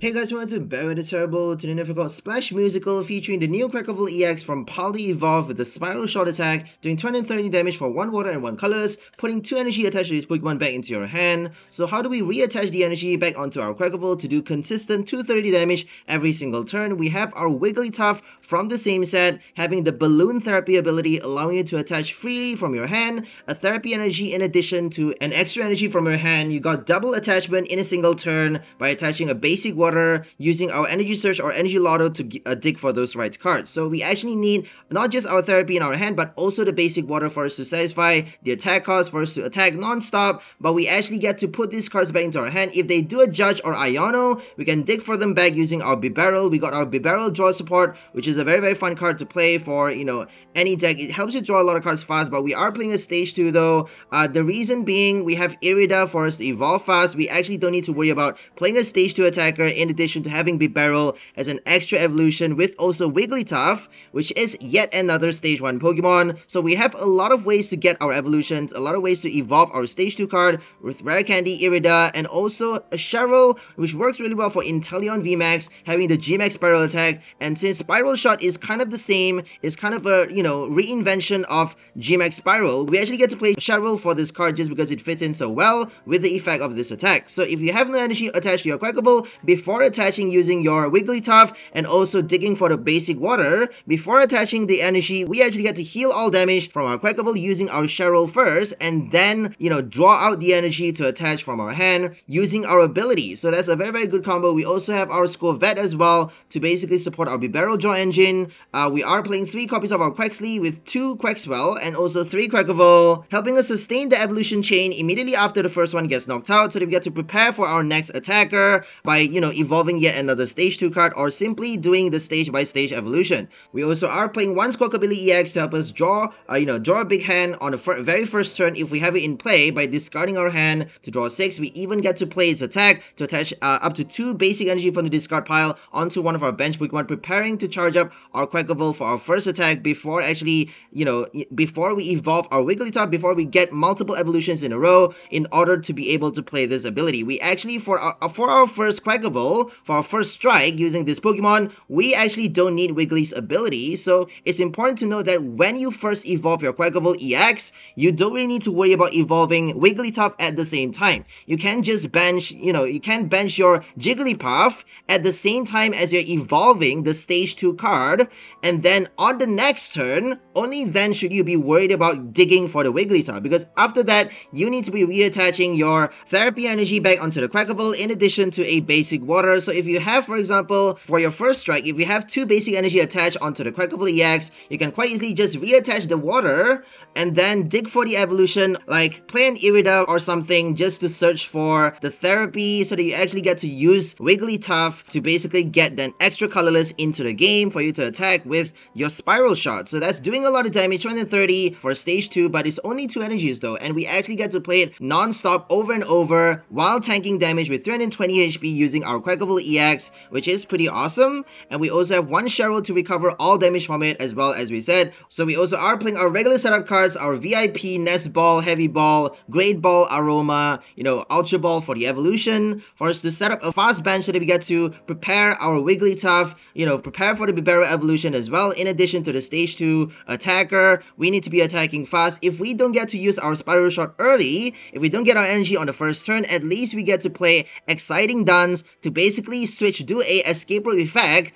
Hey guys, welcome to Battle VIP to the difficult Splash Musical featuring the new Quaquaval EX from PAL Evolve with the Spiral Shot attack, doing 230 damage for 1 water and 1 colors, putting 2 energy attached to this Pokemon back into your hand. So how do we reattach the energy back onto our Quaquaval to do consistent 230 damage every single turn? We have our Wigglytuff from the same set, having the Balloon Therapy ability, allowing you to attach freely from your hand, a Therapy energy in addition to an extra energy from your hand. You got double attachment in a single turn by attaching a basic water using our Energy Search or Energy Loto to dig for those right cards. So we actually need not just our therapy in our hand, but also the basic water for us to satisfy the attack cost for us to attack non-stop, but we actually get to put these cards back into our hand. If they do a Judge or Iono, we can dig for them back using our Bibarel. We got our Bibarel draw support, which is a very fun card to play for, you know, any deck. It helps you draw a lot of cards fast, but we are playing a stage 2 though. The reason being we have Irida for us to evolve fast. We actually don't need to worry about playing a stage 2 attacker in addition to having Bibarel as an extra evolution with also Wigglytuff, which is yet another stage 1 Pokemon. So we have a lot of ways to get our evolutions, a lot of ways to evolve our stage 2 card with Rare Candy, Irida, and also a Cheryl, which works really well for Inteleon VMAX, having the GMAX Spiral attack. And since Spiral Shot is kind of the same, it's kind of a, you know, reinvention of GMAX Spiral, we actually get to play Cheryl for this card just because it fits in so well with the effect of this attack. So if you have no energy attached to your Quaquaval, before attaching using your Wigglytuff and also digging for the basic water, before attaching the energy, we actually get to heal all damage from our Quaquaval using our Cheryl first, and then, you know, draw out the energy to attach from our hand using our ability. So that's a very good combo. We also have our Skwovet as well to basically support our Bibarel draw engine. We are playing 3 copies of our Quaxly with 2 Quaxwell and also 3 Quaquaval, helping us sustain the evolution chain immediately after the first one gets knocked out, so that we get to prepare for our next attacker by, you know, evolving yet another stage 2 card or simply doing the stage by stage evolution. We also are playing 1 Squawkabilly EX to help us draw a big hand on the very first turn if we have it in play by discarding our hand to draw 6. We even get to play its attack to attach up to 2 basic energy from the discard pile onto one of our bench Pokemon, preparing to charge up our Quaquaval for our first attack before actually, you know, before we evolve our Wigglytuff, before we get multiple evolutions in a row in order to be able to play this ability. We actually, for our first Quaquaval, for our first strike using this Pokemon, we actually don't need Wiggly's ability. So it's important to know that when you first evolve your Quaquaval EX, you don't really need to worry about evolving Wigglytuff at the same time. You can just bench, you know, you can bench your Jigglypuff at the same time as you're evolving the stage 2 card, and then on the next turn, only then should you be worried about digging for the Wigglytuff, because after that, you need to be reattaching your therapy energy back onto the Quaquaval in addition to a basic water. So if you have, for example, for your first strike, if you have 2 basic energy attached onto the Quaquaval EX, you can quite easily just reattach the water and then dig for the evolution, like play an Irida or something just to search for the therapy so that you actually get to use Wigglytuff to basically get then extra colorless into the game for you to attack with your Spiral Shot. So that's doing a lot of damage, 230 for stage 2, but it's only 2 energies though, and we actually get to play it non-stop over and over while tanking damage with 320 HP using our Quaquaval EX, which is pretty awesome. And we also have 1 Cheryl to recover all damage from it as well, as we said. So we also are playing our regular setup cards, our VIP, Nest Ball, Heavy Ball, Great Ball, Aroma, you know, Ultra Ball for the evolution, for us to set up a fast bench so that we get to prepare our Wigglytuff, you know, prepare for the Bibarel evolution as well. In addition to the stage 2 attacker, we need to be attacking fast. If we don't get to use our Spiral Shot early, if we don't get our energy on the first turn, at least we get to play Exciting Duns to basically do a Escape Rope effect,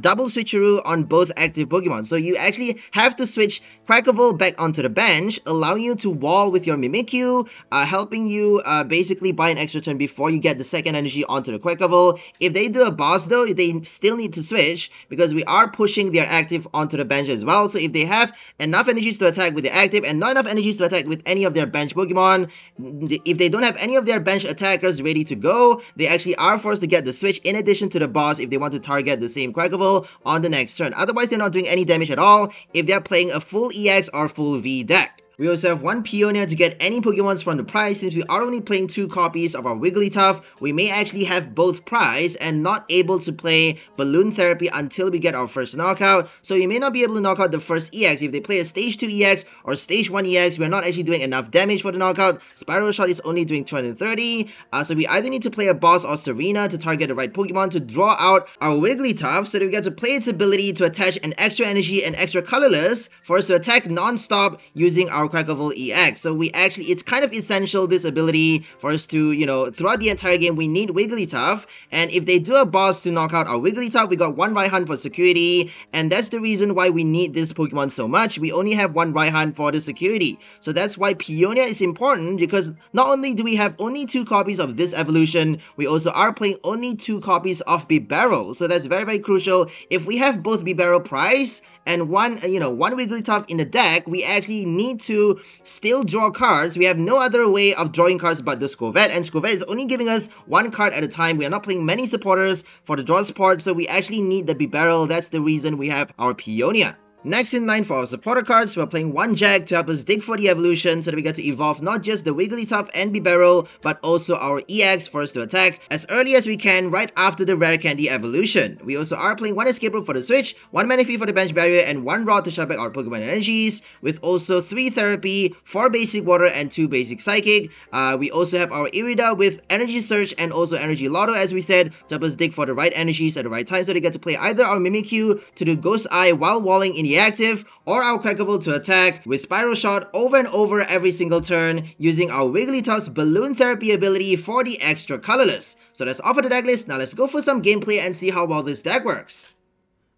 double switcheroo on both active Pokemon. So you actually have to switch Quaquaval back onto the bench, allowing you to wall with your Mimikyu, helping you basically buy an extra turn before you get the second energy onto the Quaquaval. If they do a boss though, they still need to switch because we are pushing their active onto the bench as well. So if they have enough energies to attack with their active and not enough energies to attack with any of their bench Pokemon, if they don't have any of their bench attackers ready to go, they actually are forced to get the switch in addition to the boss if they want to target the same Quaquaval on the next turn. Otherwise, they're not doing any damage at all if they're playing a full EX or full V deck. We also have one Peonia to get any Pokemons from the prize. Since we are only playing 2 copies of our Wigglytuff, we may actually have both prize and not able to play Balloon Therapy until we get our first knockout. So you may not be able to knock out the first EX. If they play a Stage 2 EX or Stage 1 EX, we're not actually doing enough damage for the knockout. Spiral Shot is only doing 230. So we either need to play a boss or Serena to target the right Pokemon to draw out our Wigglytuff so that we get to play its ability to attach an extra energy and extra colorless for us to attack non-stop using our Quaquaval EX. So it's kind of essential, this ability, for us to, throughout the entire game, we need Wigglytuff. And if they do a boss to knock out our Wigglytuff, we got one Raihan for security. And that's the reason why we need this Pokemon so much. We only have one Raihan for the security. So that's why Peonia is important, because not only do we have only 2 copies of this evolution, we also are playing only 2 copies of Bibarel. So that's very, very crucial. If we have both Bibarel prize and one Wigglytuff in the deck, we actually need to still draw cards. We have no other way of drawing cards but the Skwovet, and Skwovet is only giving us 1 card at a time. We are not playing many supporters for the draw support, so we actually need the Bibarel. That's the reason we have our Peonia. Next in line for our supporter cards, we're playing one Jacq to help us dig for the evolution so that we get to evolve not just the Wigglytuff and Bibarel, but also our EX for us to attack as early as we can right after the Rare Candy evolution. We also are playing one Escape Rope for the switch, one Manaphy for the bench barrier, and one Rod to shut back our Pokemon energies, with also 3 Therapy, 4 Basic Water, and 2 Basic Psychic. We also have our Irida with Energy Search and also Energy Loto, as we said, to help us dig for the right energies at the right time so they get to play either our Mimikyu to do Ghost Eye while walling in the active, or our Quaquaval to attack with Spiral Shot over and over every single turn using our Wigglytuff's Balloon Therapy ability for the extra colorless. So that's all for the deck list. Now let's go for some gameplay and see how well this deck works.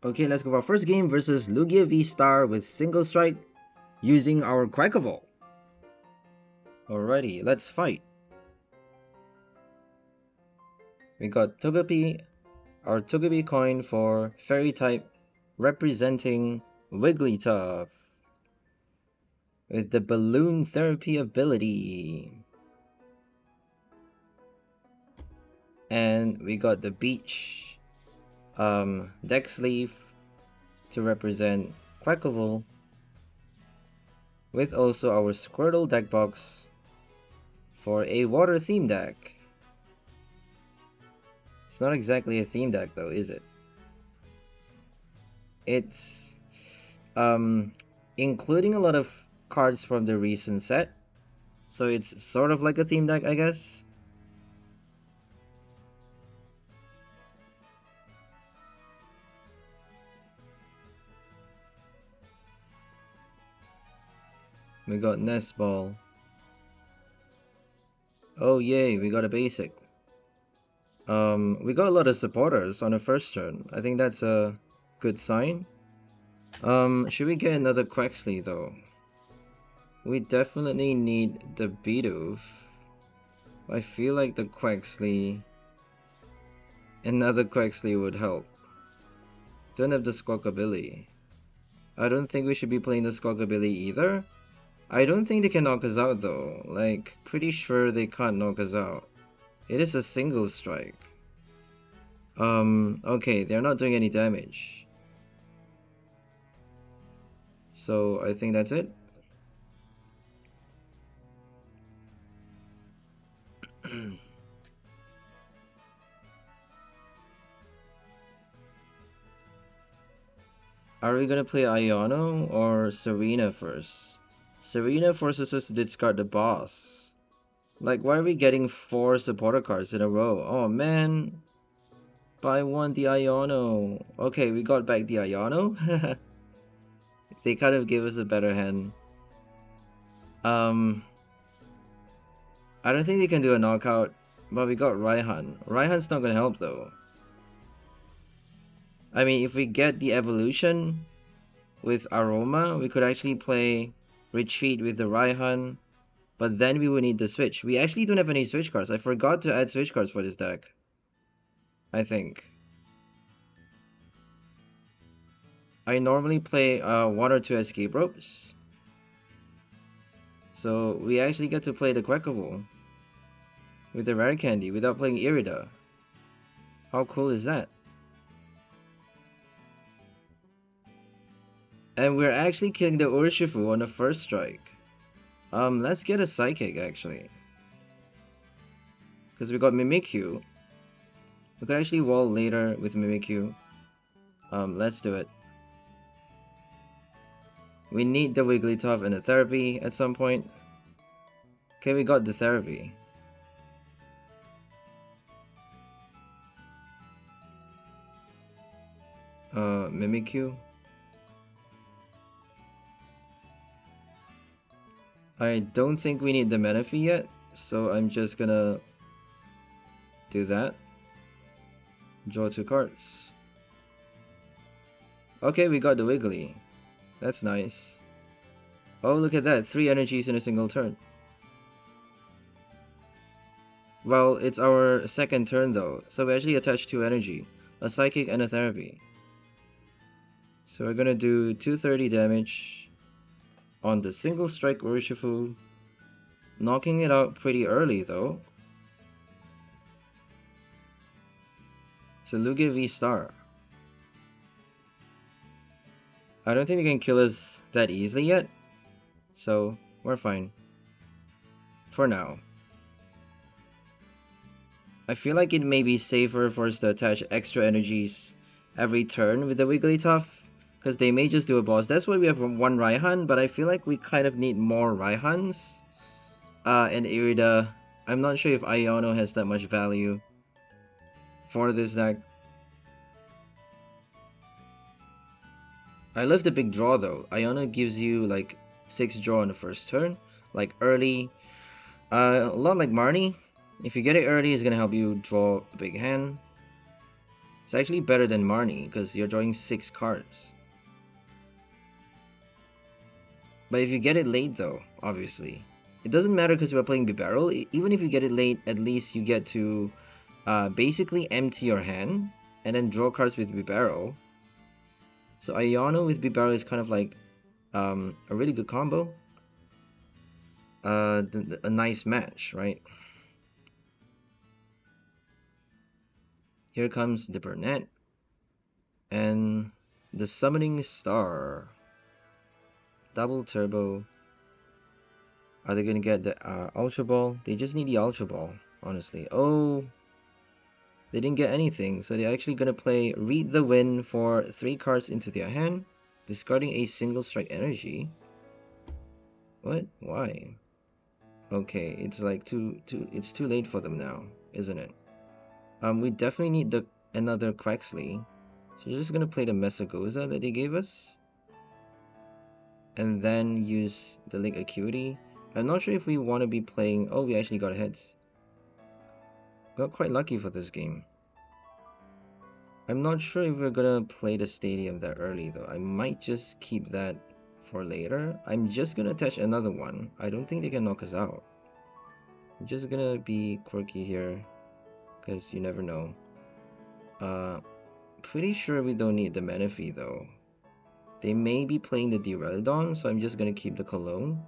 Okay, let's go for our first game versus Lugia V-Star with Single Strike using our Quaquaval. Alrighty, let's fight. We got Togepi, our Togepi coin for Fairy type, representing Wigglytuff with the Balloon Therapy ability. And we got the Beach deck sleeve to represent Quaquaval, with also our Squirtle deck box for a water theme deck. It's not exactly a theme deck though, is it? It's including a lot of cards from the recent set, so it's sort of like a theme deck, I guess. We got Nest Ball. Oh yay, we got a basic. We got a lot of supporters on the first turn. I think that's a good sign. Should we get another Quaxly though? We definitely need the Bidoof. I feel like the Quaxly, another Quaxly would help. Don't have the Squawkabilly. I don't think we should be playing the Squawkabilly either. I don't think they can knock us out though. Like, pretty sure they can't knock us out. It is a single strike. Okay, they're not doing any damage. So I think that's it. Are we gonna play Iono or Serena first? Serena forces us to discard the boss. Like, why are we getting 4 supporter cards in a row? Oh man. But I want the Iono. Okay, we got back the Iono. They kind of gave us a better hand. I don't think they can do a knockout, but we got Raihan. Raihan's not gonna help though. I mean, if we get the evolution with Aroma, we could actually play Retreat with the Raihan, but then we would need the switch. We actually don't have any switch cards. I forgot to add switch cards for this deck, I think. I normally play 1 or 2 escape ropes, so we actually get to play the Quaquaval with the Rare Candy without playing Irida. How cool is that? And we're actually killing the Urshifu on the first strike. Let's get a Psychic actually. Because we got Mimikyu. We could actually wall later with Mimikyu. Let's do it. We need the Wigglytuff and the Therapy at some point. Okay, we got the Therapy. Mimikyu. I don't think we need the Manaphy yet, so I'm just gonna do that. Draw 2 cards. Okay, we got the Wiggly. That's nice. Oh, look at that. 3 energies in a single turn. Well, it's our second turn though, so we actually attach 2 energy. A Psychic and a Therapy. So we're gonna do 230 damage on the single strike Urshifu. Knocking it out pretty early though. It's a Lugia V-Star. I don't think they can kill us that easily yet, so we're fine. For now. I feel like it may be safer for us to attach extra energies every turn with the Wigglytuff, because they may just do a boss. That's why we have 1 Raihan, but I feel like we kind of need more Raihans. And Irida. I'm not sure if Iono has that much value for this deck. I love the big draw though. Iono gives you like 6 draw on the first turn, like early. A lot like Marnie. If you get it early, it's gonna help you draw a big hand. It's actually better than Marnie because you're drawing 6 cards. But if you get it late though, obviously, it doesn't matter because we're playing Bibarel. Even if you get it late, at least you get to basically empty your hand and then draw cards with Bibarel. So Iono with Bibarel is kind of like a really good combo. A nice match, right? Here comes the Burnett and the Summoning Star. Double Turbo. Are they gonna get the Ultra Ball? They just need the Ultra Ball, honestly. Oh, they didn't get anything, so they're actually gonna play Read the Wind for 3 cards into their hand, discarding a single strike energy. What? Why? Okay, it's like it's too late for them now, isn't it? We definitely need another Quaxly. So we're just gonna play the 𝑑𝒂𝒂𝒓𝒍𝒂 that they gave us. And then use the Link Acuity. I'm not sure if we want to be playing... Oh, we actually got heads. Got quite lucky for this game. I'm not sure if we're gonna play the Stadium that early though. I might just keep that for later. I'm just gonna attach another one. I don't think they can knock us out. I'm just gonna be quirky here, because you never know. Pretty sure we don't need the Manaphy though. They may be playing the Duraludon, so I'm just gonna keep the Cologne,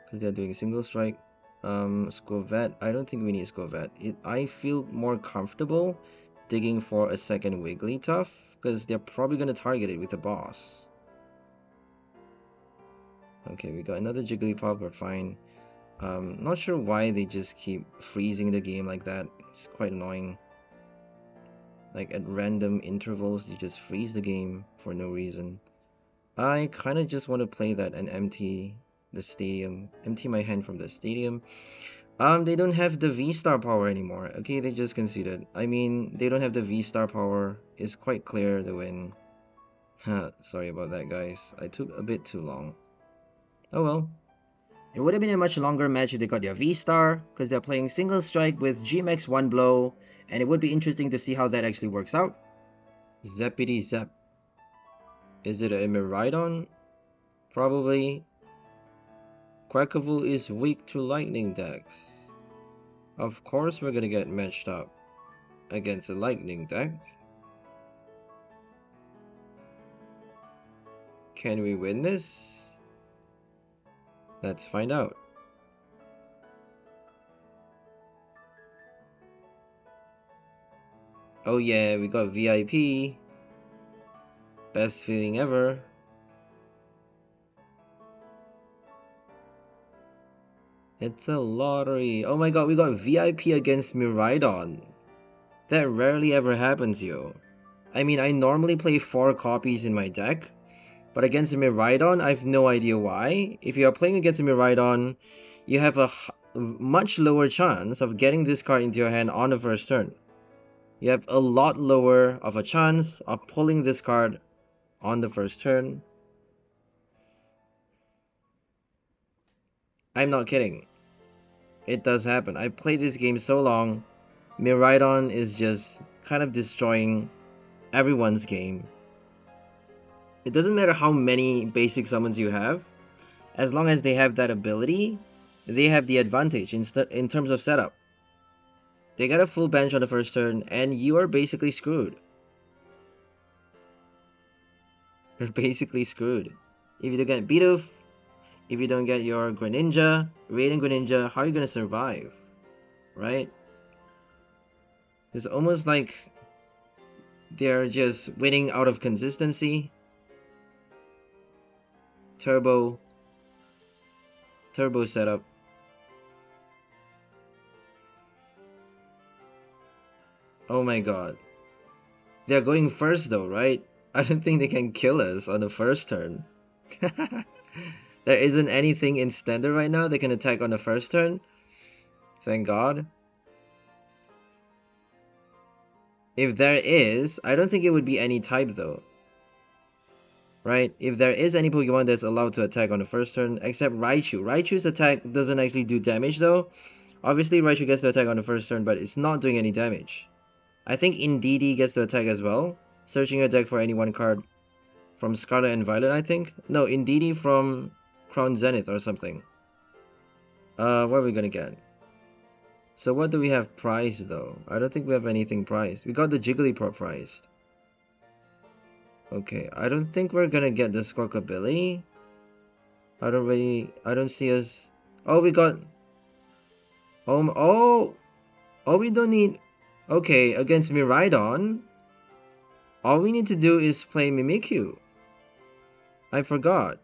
because they're doing single strike. Skwovet, I don't think we need Skwovet. I feel more comfortable digging for a second Wigglytuff, because they're probably gonna target it with a boss. Okay, we got another Jigglypuff, we're fine. Not sure why they just keep freezing the game like that. It's quite annoying. Like at random intervals, you just freeze the game for no reason. I kind of just want to play that and empty the stadium, empty my hand from the stadium. They don't have the V-Star power anymore. Okay, they just conceded. I mean, they don't have the V-Star power. It's quite clear the win. Sorry about that, guys. I took a bit too long. Oh well. It would have been a much longer match if they got their V-Star, because they're playing single strike with G-Max 1 blow, and it would be interesting to see how that actually works out. Zeppity Zep. Is it a Miraidon? Probably. Quaquaval is weak to lightning decks. Of course we're gonna get matched up against a lightning deck. Can we win this? Let's find out. Oh yeah, we got VIP. Best feeling ever. It's a lottery. Oh my god, we got VIP against Miraidon. That rarely ever happens, yo. I mean, I normally play 4 copies in my deck, but against a Miraidon, I've no idea why. If you are playing against a Miraidon, you have a much lower chance of getting this card into your hand on the first turn. You have a lot lower of a chance of pulling this card on the first turn. I'm not kidding. It does happen. I played this game so long, Miraidon is just kind of destroying everyone's game. It doesn't matter how many basic summons you have, as long as they have that ability, they have the advantage in terms of setup. They got a full bench on the first turn, and you are basically screwed. You're basically screwed. If you don't get Bidoof, if you don't get your Greninja, Raihan Greninja, how are you gonna survive? Right? It's almost like they're just winning out of consistency. Turbo setup. Oh my god. They're going first though, right? I don't think they can kill us on the first turn. There isn't anything in standard right now they can attack on the first turn. Thank god. If there is, I don't think it would be any type though. Right? If there is any Pokemon that's allowed to attack on the first turn, except Raichu. Raichu's attack doesn't actually do damage though. Obviously Raichu gets to attack on the first turn, but it's not doing any damage. I think Indeedee gets to attack as well. Searching your deck for any one card from Scarlet and Violet, I think. No, Indeedee from Crown Zenith or something. What are we gonna get? So what do we have priced though? I don't think we have anything priced. We got the Jigglypuff priced. Okay, I don't think we're gonna get the Squawkabilly. I don't see us. Oh, we got. Oh, we don't need. Okay, against Miraidon, all we need to do is play Mimikyu. I forgot.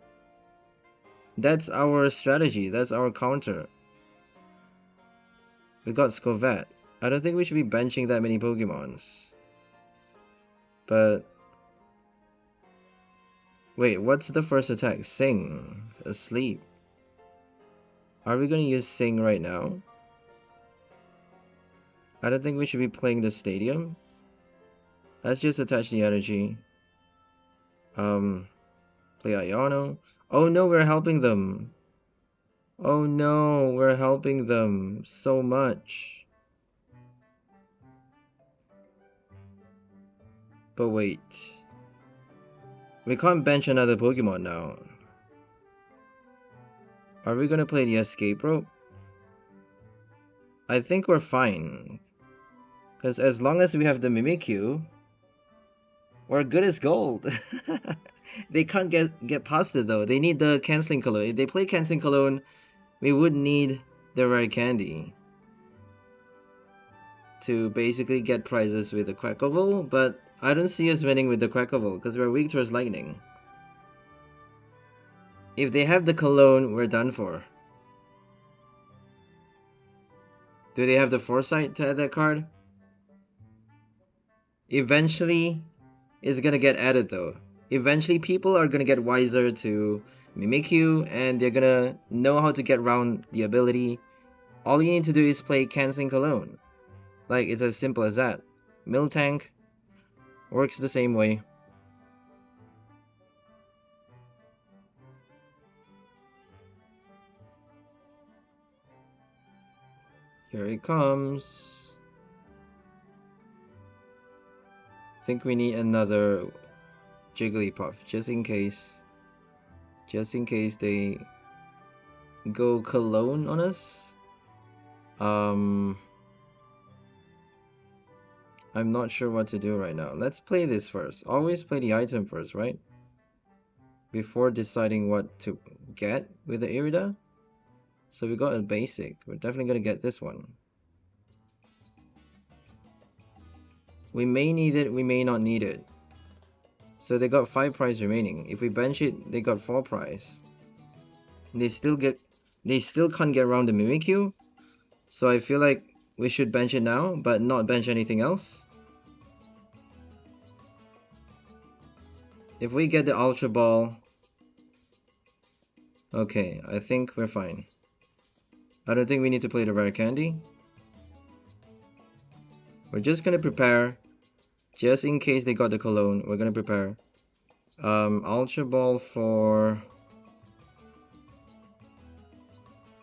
That's our strategy. That's our counter. We got Skwovet. I don't think we should be benching that many Pokemons. But wait, what's the first attack? Sing. Asleep. Are we gonna use Sing right now? I don't think we should be playing the stadium. Let's just attach the energy. Play Iono. Oh no, we're helping them. Oh no, we're helping them so much. But wait. We can't bench another Pokemon now. Are we gonna play the Escape Rope? I think we're fine. Because as long as we have the Mimikyu, we're good as gold. They can't get past it though. They need the Canceling Cologne. If they play Canceling Cologne, we would need the Rare Candy to basically get prizes with the Quaquaval, but I don't see us winning with the Quaquaval because we're weak towards Lightning. If they have the Cologne, we're done for. Do they have the Foresight to add that card? Eventually, it's gonna get added though. Eventually, people are gonna get wiser to Mimikyu, and they're gonna know how to get around the ability. All you need to do is play Canceling Cologne. Like, it's as simple as that. Miltank works the same way. Here it comes. I think we need another Jigglypuff, just in case. Just in case they go Cologne on us. I'm not sure what to do right now. Let's play this first. Always play the item first, right? Before deciding what to get with the Irida. So we got a basic. We're definitely gonna get this one. We may need it, we may not need it. So they got 5 prize remaining. If we bench it, they got 4 prize. And they still get they still can't get around the Mimikyu. So I feel like we should bench it now, but not bench anything else. If we get the Ultra Ball, okay, I think we're fine. I don't think we need to play the rare candy. We're just gonna prepare, just in case they got the cologne. We're gonna prepare. Ultra Ball for...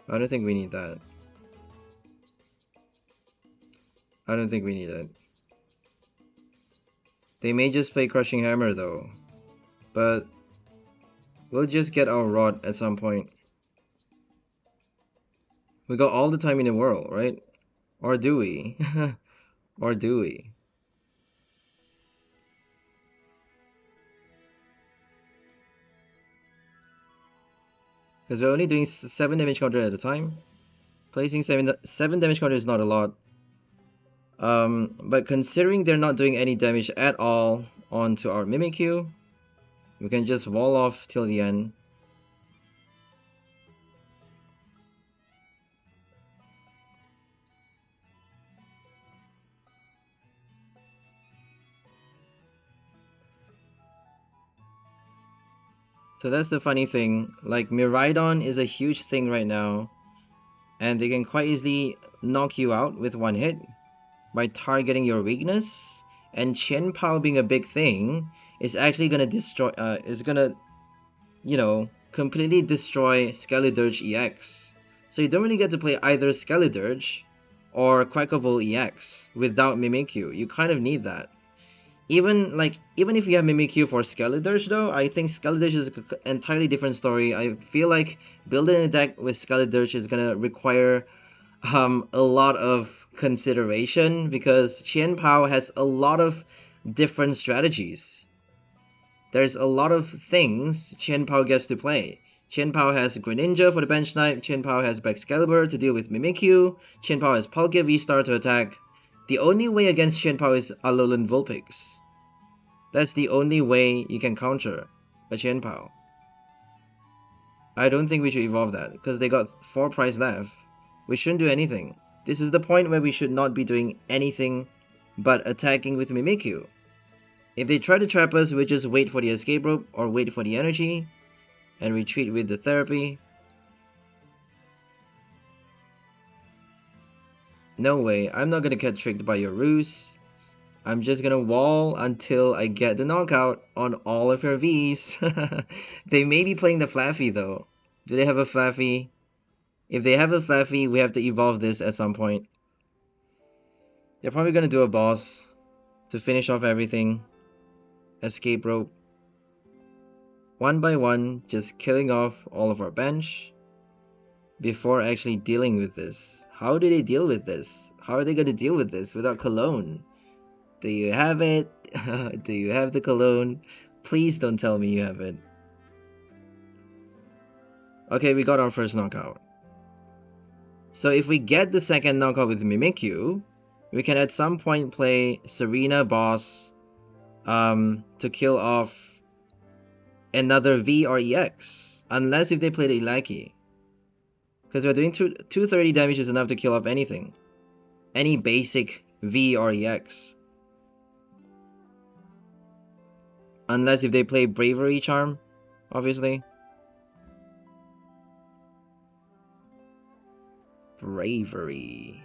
I don't think we need that. I don't think we need it. They may just play Crushing Hammer though, but we'll just get our rod at some point. We got all the time in the world, right? Or do we? Or do we? Because we're only doing 7 damage counter at a time. Placing 7 damage counter is not a lot. But considering they're not doing any damage at all onto our Mimikyu, we can just wall off till the end. So that's the funny thing, like Miraidon is a huge thing right now, and they can quite easily knock you out with one hit by targeting your weakness, and Chen Pao being a big thing is actually gonna destroy, you know, completely destroy Skeledirge EX. So you don't really get to play either Skeledirge or Quaquaval EX without Mimikyu. You kind of need that. Even if you have Mimikyu for Skeledirge though, I think Skeledirge is an entirely different story. I feel like building a deck with Skeledirge is gonna require a lot of consideration because Chen Pao has a lot of different strategies. There's a lot of things Chen Pao gets to play. Chen Pao has Greninja for the bench snipe, Chen Pao has Baxcalibur to deal with Mimikyu, Chen Pao has Palkia V-Star to attack. The only way against Chen Pao is Alolan Vulpix. That's the only way you can counter a Chen Pao. I don't think we should evolve that, because they got 4 price left. We shouldn't do anything. This is the point where we should not be doing anything but attacking with Mimikyu. If they try to trap us, we just wait for the escape rope or wait for the energy and retreat with the therapy. No way, I'm not gonna get tricked by your ruse. I'm just gonna wall until I get the knockout on all of your Vs. They may be playing the Flaffy though. Do they have a Flaffy? If they have a Flaffy, we have to evolve this at some point. They're probably gonna do a boss to finish off everything. Escape rope. One by one, just killing off all of our bench before actually dealing with this. How do they deal with this? How are they gonna deal with this without cologne? Do you have it? Do you have the cologne? Please don't tell me you have it. Okay, we got our first knockout. So if we get the second knockout with Mimikyu, we can at some point play Serena boss to kill off another V or EX. Unless if they play the Ilaki. Because we're doing 230 damage is enough to kill off anything. Any basic V or EX. Unless if they play Bravery Charm, obviously. Bravery.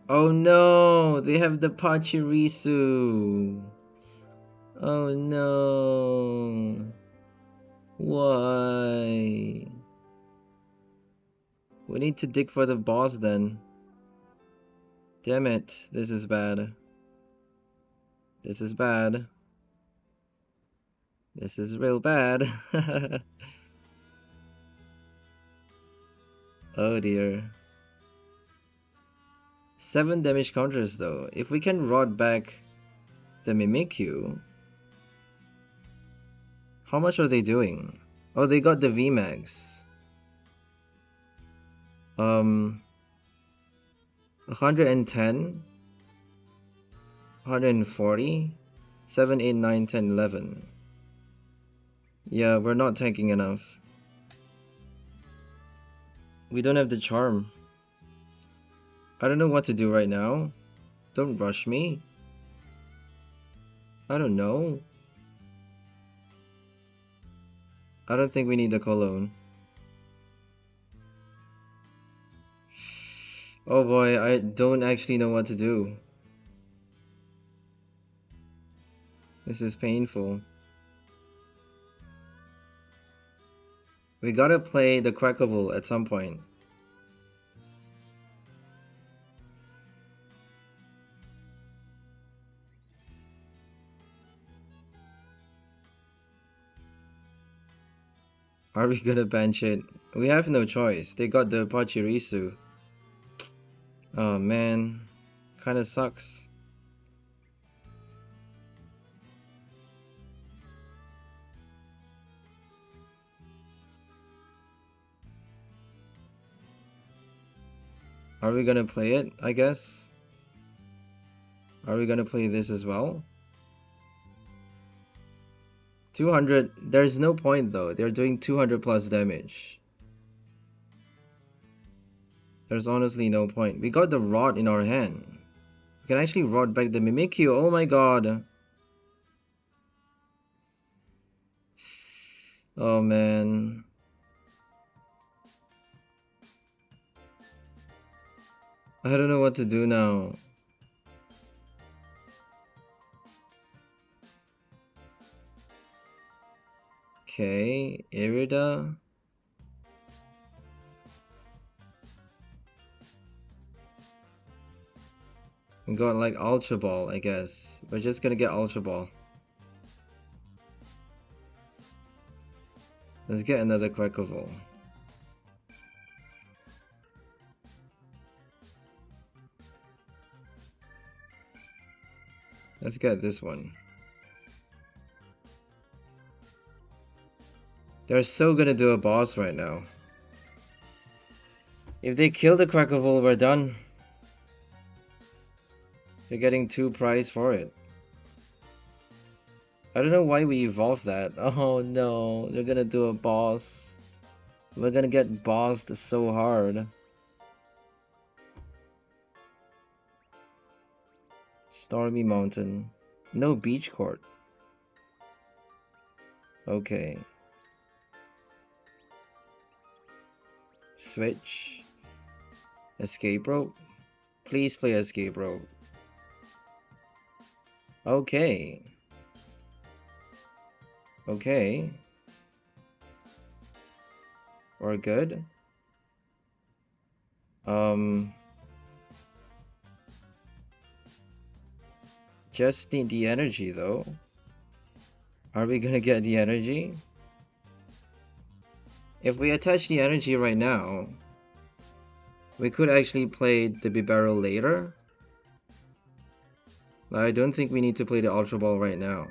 Oh no, they have the Pachirisu. Oh no. Why? We need to dig for the boss then. Damn it, this is bad. This is bad. This is real bad. Oh dear. 7 damage counters though. If we can rod back the Mimikyu, how much are they doing? Oh, they got the VMAX. 110. 140? 7, 8, 9, 10, 11. Yeah, we're not tanking enough. We don't have the charm. I don't know what to do right now. Don't rush me. I don't know. I don't think we need the cologne. Oh boy, I don't actually know what to do. This is painful. We gotta play the Quaquaval at some point. Are we gonna bench it? We have no choice. They got the Pachirisu. Oh man, kinda sucks. Are we gonna play it, I guess? Are we gonna play this as well? 200, there's no point though. They're doing 200 plus damage. There's honestly no point. We got the rod in our hand. We can actually rod back the Mimikyu. Oh my god. Oh man. I don't know what to do now. Okay, Irida. We got like Ultra Ball, I guess. We're just gonna get Ultra Ball. Let's get another Quaquaval. Let's get this one. They're so gonna do a boss right now. If they kill the Quaquaval, we're done. They're getting 2 prize for it. I don't know why we evolved that. Oh no, they're gonna do a boss. We're gonna get bossed so hard. Stormy Mountain. No beach court. Okay. Switch. Escape Rope. Please play Escape Rope. Okay. Okay. We're good. Just need the energy though. Are we gonna get the energy? If we attach the energy right now, we could actually play the Bibarel later. But I don't think we need to play the Ultra Ball right now.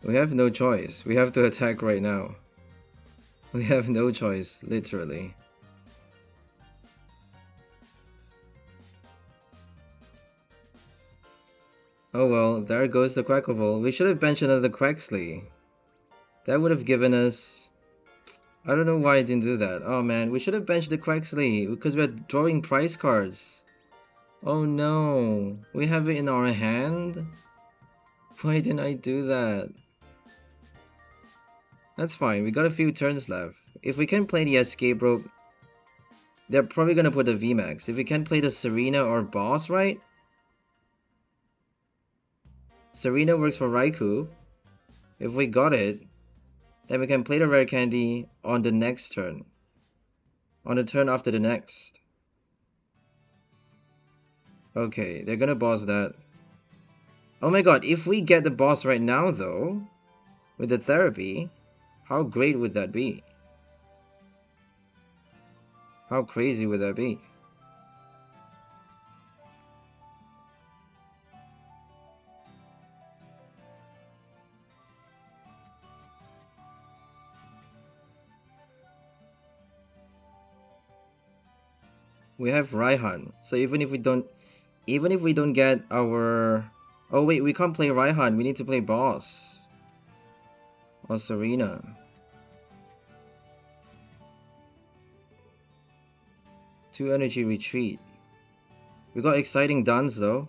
We have no choice. We have to attack right now. We have no choice, literally. Oh well, there goes the Quaquaval. We should have benched another Quaxly. That would have given us... I don't know why I didn't do that. Oh man, we should have benched the Quaxly because we're drawing prize cards. Oh no, we have it in our hand? Why didn't I do that? That's fine, we got a few turns left. If we can play the Escape Rope, they're probably gonna put the VMAX. If we can play the Serena or Boss, right? Serena works for Raikou. If we got it, then we can play the Rare Candy on the next turn. On the turn after the next. Okay, they're gonna boss that. Oh my god, if we get the boss right now though, with the therapy, how great would that be? How crazy would that be? We have Raihan. So even if we don't get our... Oh wait, we can't play Raihan. We need to play Boss. Or Serena. Two energy retreat. We got exciting duns though.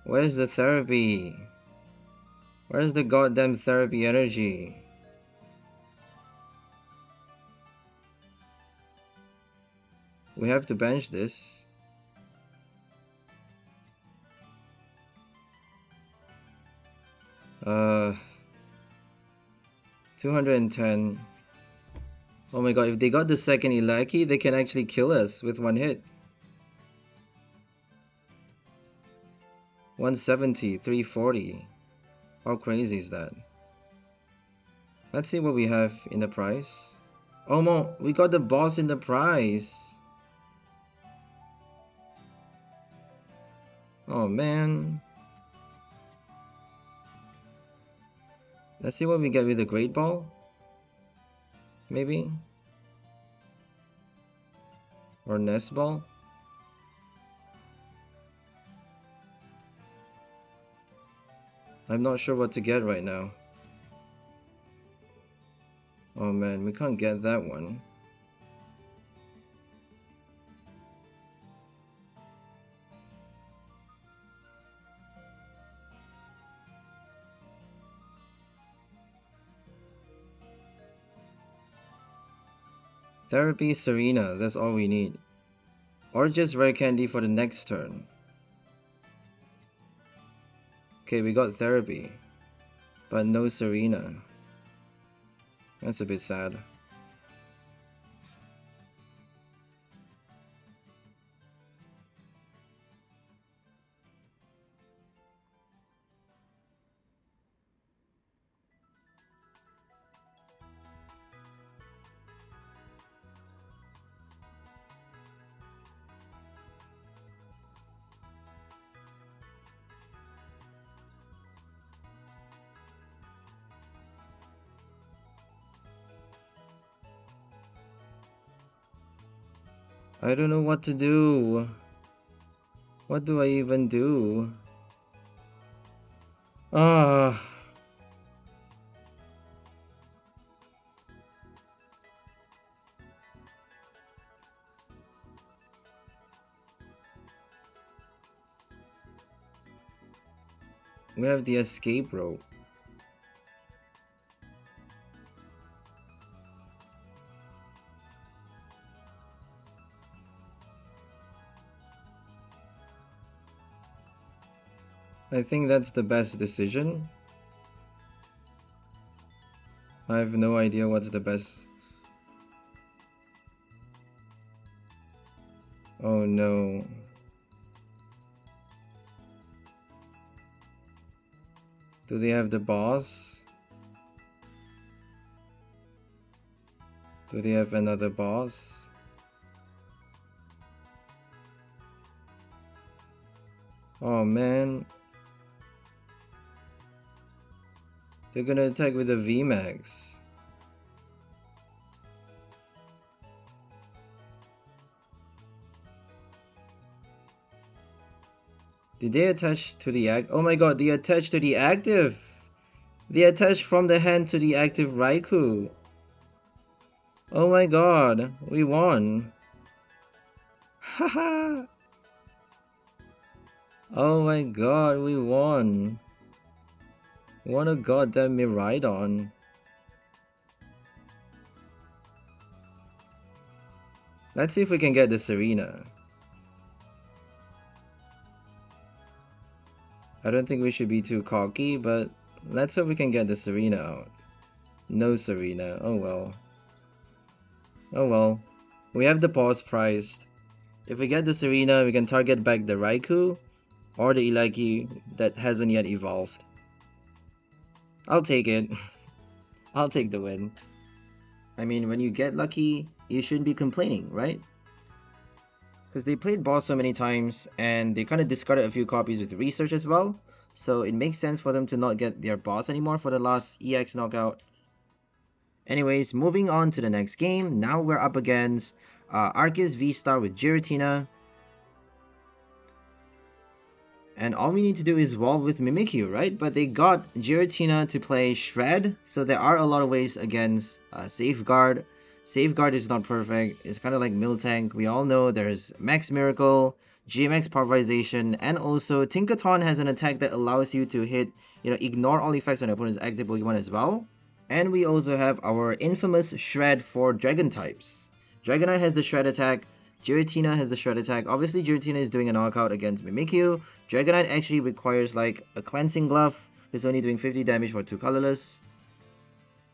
Where's the therapy? Where's the goddamn therapy energy? We have to bench this. Uh, 210. Oh my god, if they got the second Ilaki, they can actually kill us with one hit. 170, 340. How crazy is that? Let's see what we have in the prize. Oh no, we got the boss in the prize. Oh man. Let's see what we get with the Great Ball. Maybe. Or Nest Ball. I'm not sure what to get right now. Oh man, we can't get that one. Therapy Serena, that's all we need. Or just rare candy for the next turn. Okay, we got therapy, but no Serena. That's a bit sad. I don't know what to do. What do I even do? Ah. We have the Escape Rope. I think that's the best decision. I have no idea what's the best. Oh no. Do they have the boss? Do they have another boss? Oh man. They're gonna attack with a VMAX. Did they attach to the act? Oh my god, they attached to the active! They attached from the hand to the active Raikou. Oh my god, we won. Haha! Oh my god, we won. What a goddamn Miraidon. Let's see if we can get the Serena. I don't think we should be too cocky, but let's hope we can get the Serena out. No Serena, oh well. Oh well. We have the pause priced. If we get the Serena, we can target back the Raikou or the Ilaki that hasn't yet evolved. I'll take it. I'll take the win. I mean, when you get lucky, you shouldn't be complaining, right? Because they played boss so many times, and they kind of discarded a few copies with research as well. So it makes sense for them to not get their boss anymore for the last EX knockout. Anyways, moving on to the next game. Now we're up against Arceus V-Star with Giratina. And all we need to do is evolve with Mimikyu, right? But they got Giratina to play Shred, so there are a lot of ways against Safeguard. Safeguard is not perfect. It's kind of like Miltank. We all know there's Max Miracle, GMX Pulverization, and also Tinkaton has an attack that allows you to hit, ignore all effects on your opponent's active Pokemon as well. And we also have our infamous Shred for Dragon types. Dragonite has the Shred attack. Giratina has the Shred attack. Obviously, Giratina is doing a knockout against Mimikyu. Dragonite actually requires like a Cleansing Glove. It's only doing 50 damage for 2 colorless.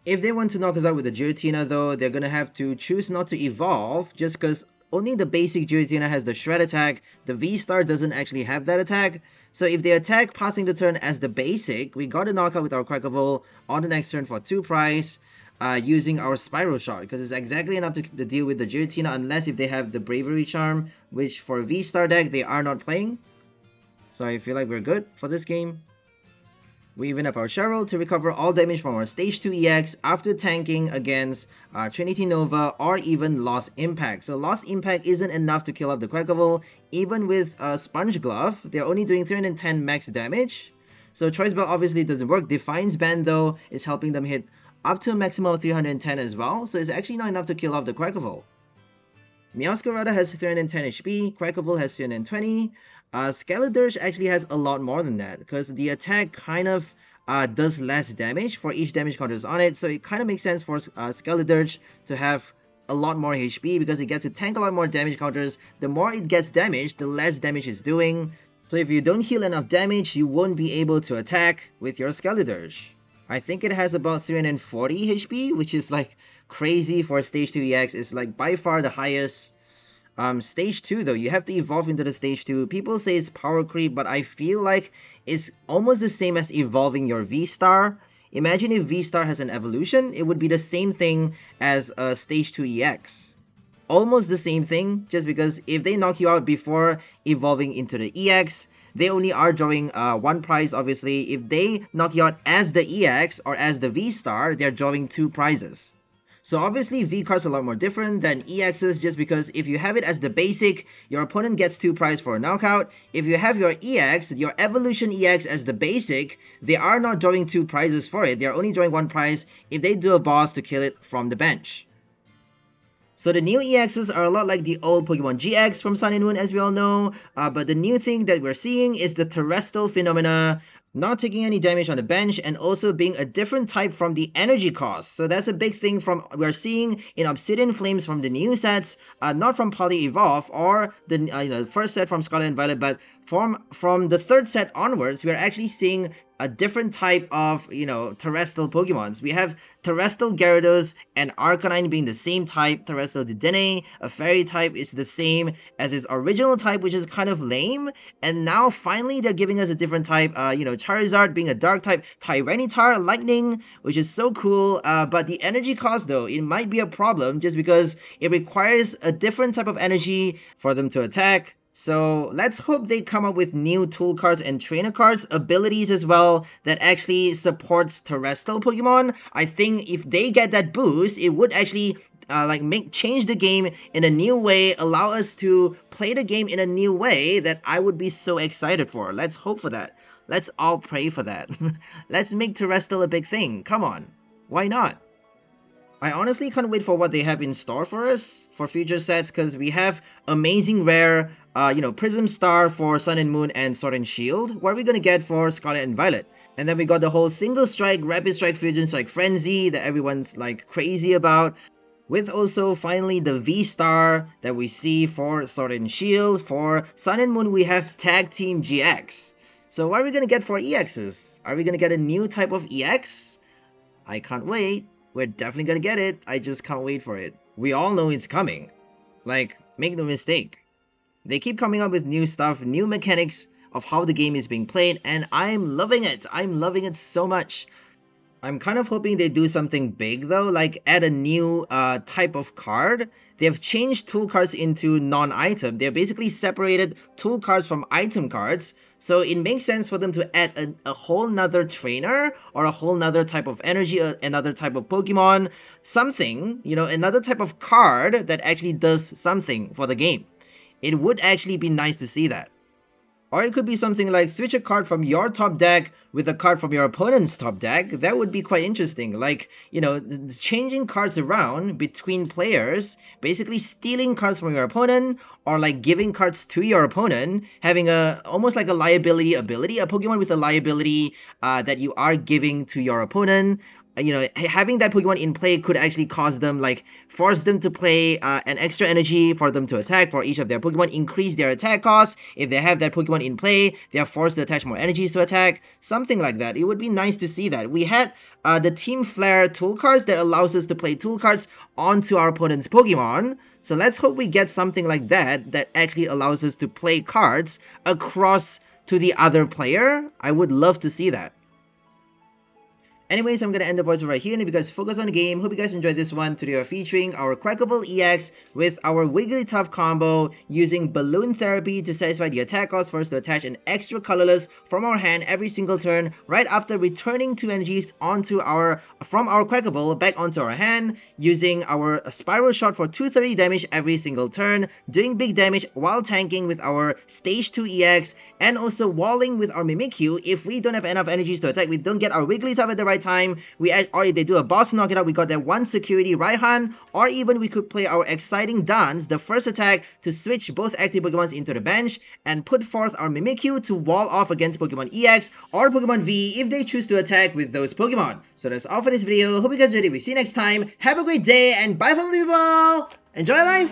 If they want to knock us out with the Giratina though, they're gonna have to choose not to evolve just because only the basic Giratina has the Shred attack. The V-Star doesn't actually have that attack. So if they attack passing the turn as the basic, we got a knockout with our Quaquaval on the next turn for 2 price. Using our Spiral Shot, because it's exactly enough to deal with the Giratina, unless if they have the Bravery Charm, which for V-Star deck they are not playing. So I feel like we're good for this game. We even have our Cheryl to recover all damage from our Stage 2 EX after tanking against Trinity Nova or even Lost Impact. So Lost Impact isn't enough to kill up the Quaquaval. Even with Sponge Glove, they're only doing 310 max damage. So Choice Belt obviously doesn't work. Defiance Band though is helping them hit up to a maximum of 310 as well, so it's actually not enough to kill off the Quaquaval. Meowscarada has 310 HP, Quaquaval has 320. Skeledirge actually has a lot more than that, because the attack kind of does less damage for each damage counters on it, so it kind of makes sense for Skeledirge to have a lot more HP, because it gets to tank a lot more damage counters. The more it gets damage, the less damage it's doing. So if you don't heal enough damage, you won't be able to attack with your Skeledirge. I think it has about 340 HP, which is like crazy for Stage 2 EX. It's like by far the highest. Stage 2 though, you have to evolve into the Stage 2. People say it's power creep, but I feel like it's almost the same as evolving your V-Star. Imagine if V-Star has an evolution, it would be the same thing as a Stage 2 EX. Almost the same thing, just because if they knock you out before evolving into the EX, they only are drawing 1 prize, obviously. If they knock you out as the EX or as the V-Star, they're drawing 2 prizes. So obviously V-Cards are a lot more different than EXs, just because if you have it as the basic, your opponent gets 2 prizes for a knockout. If you have your EX, your Evolution EX as the basic, they are not drawing 2 prizes for it. They are only drawing 1 prize if they do a boss to kill it from the bench. So the new EXs are a lot like the old Pokemon GX from Sun and Moon, as we all know, but the new thing that we're seeing is the Terrestrial phenomena, not taking any damage on the bench, and also being a different type from the energy cost. So that's a big thing from we're seeing in Obsidian Flames from the new sets, not from Poly Evolve or the first set from Scarlet and Violet, but from the 3rd set onwards, we're actually seeing a different type of, terrestrial Pokemons. We have Terrestrial Gyarados and Arcanine being the same type. Terrestrial Dedenne, a fairy type, is the same as its original type, which is kind of lame. And now finally they're giving us a different type. Charizard being a dark type, Tyranitar Lightning, which is so cool. But the energy cost though, it might be a problem just because it requires a different type of energy for them to attack. So let's hope they come up with new tool cards and trainer cards, abilities as well, that actually supports terrestrial Pokemon. I think if they get that boost, it would actually change the game in a new way, allow us to play the game in a new way that I would be so excited for. Let's hope for that. Let's all pray for that. Let's make terrestrial a big thing. Come on. Why not? I honestly can't wait for what they have in store for us for future sets, because we have amazing rare, Prism Star for Sun and Moon and Sword and Shield. What are we gonna get for Scarlet and Violet? And then we got the whole Single Strike, Rapid Strike, Fusion Strike Frenzy that everyone's like crazy about. With also finally the V-Star that we see for Sword and Shield. For Sun and Moon we have Tag Team GX. So what are we gonna get for EXs? Are we gonna get a new type of EX? I can't wait. We're definitely gonna get it. I just can't wait for it. We all know it's coming. Like, make no mistake. They keep coming up with new stuff, new mechanics of how the game is being played, and I'm loving it. I'm loving it so much. I'm kind of hoping they do something big though, like add a new type of card. They've changed tool cards into non-item. They're basically separated tool cards from item cards. So it makes sense for them to add a whole nother trainer or a whole nother type of energy, another type of Pokemon, something, you know, another type of card that actually does something for the game. It would actually be nice to see that. Or it could be something like switch a card from your top deck with a card from your opponent's top deck. That would be quite interesting. Like, you know, changing cards around between players, basically stealing cards from your opponent or like giving cards to your opponent, having a almost like a liability ability, a Pokemon with a liability that you are giving to your opponent. You know, having that Pokemon in play could actually cause them, like, force them to play an extra energy for them to attack for each of their Pokemon, increase their attack cost. If they have that Pokemon in play, they are forced to attach more energies to attack, something like that. It would be nice to see that. We had the Team Flare tool cards that allows us to play tool cards onto our opponent's Pokemon. So let's hope we get something like that that actually allows us to play cards across to the other player. I would love to see that. Anyways, I'm gonna end the voiceover right here, and if you guys focus on the game, hope you guys enjoyed this one. Today we're featuring our Quaquaval EX with our Wigglytuff combo using Balloon Therapy to satisfy the attack cost for us to attach an extra colorless from our hand every single turn, right after returning 2 energies from our Quaquaval back onto our hand, using our Spiral Shot for 230 damage every single turn, doing big damage while tanking with our Stage 2 EX, and also walling with our Mimikyu. If we don't have enough energies to attack, we don't get our Wigglytuff at the right time, or if they do a boss knock it out, we got that one security Raihan, or even we could play our exciting dance, the first attack, to switch both active Pokemons into the bench and put forth our Mimikyu to wall off against Pokemon EX or Pokemon V if they choose to attack with those Pokemon. So that's all for this video. Hope you guys enjoyed it. We'll see you next time. Have a great day and bye from people. Enjoy life.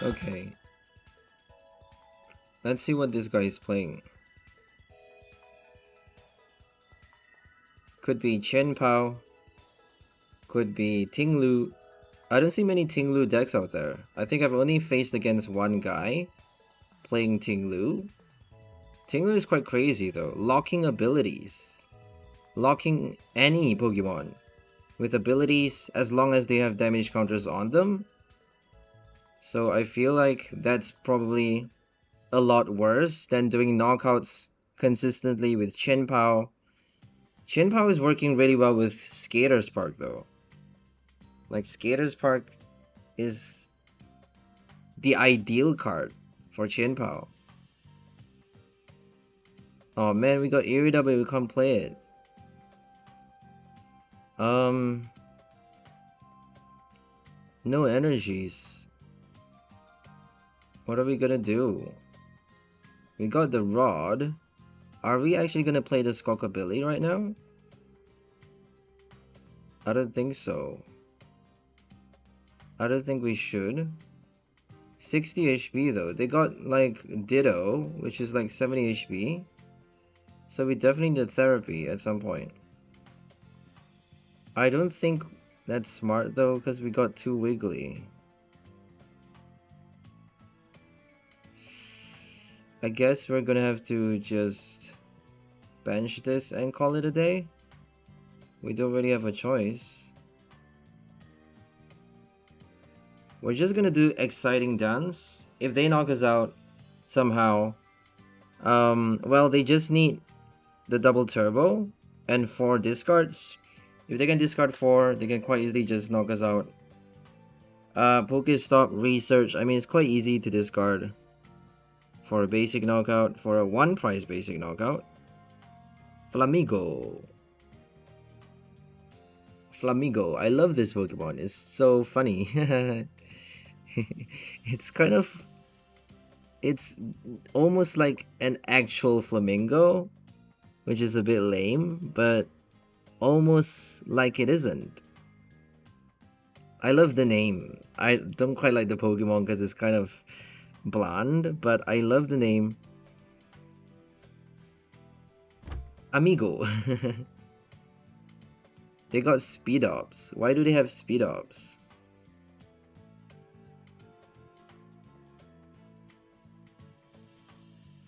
Okay. Let's see what this guy is playing. Could be Chen Pao. Could be Tinglu. I don't see many Tinglu decks out there. I think I've only faced against one guy playing Tinglu. Tinglu is quite crazy though. Locking abilities. Locking any Pokemon with abilities as long as they have damage counters on them. So I feel like that's probably a lot worse than doing knockouts consistently with Chien-Pao. Chien-Pao is working really well with Skater Spark though. Like Skater Spark is the ideal card for Chien-Pao. Oh man, we got Irida, but we can't play it. No energies. What are we gonna do? We got the rod. Are we actually gonna play the Squawkabilly right now? I don't think so. I don't think we should. 60 HP though. They got like Ditto, which is like 70 HP. So we definitely need therapy at some point. I don't think that's smart though, because we got 2 Wiggly. I guess we're gonna have to just bench this and call it a day. We don't really have a choice. We're just gonna do exciting dance. If they knock us out somehow, well, they just need the double turbo and 4 discards. If they can discard 4, they can quite easily just knock us out. Pokestop Research, I mean, it's quite easy to discard for a basic knockout, for a 1 prize basic knockout. Flamigo. Flamigo, I love this Pokemon, it's so funny. It's kind of, it's almost like an actual flamingo, which is a bit lame, but almost like it isn't. I love the name. I don't quite like the Pokemon because it's kind of bland, but I love the name. Amigo. They got speed ups. Why do they have speed ups?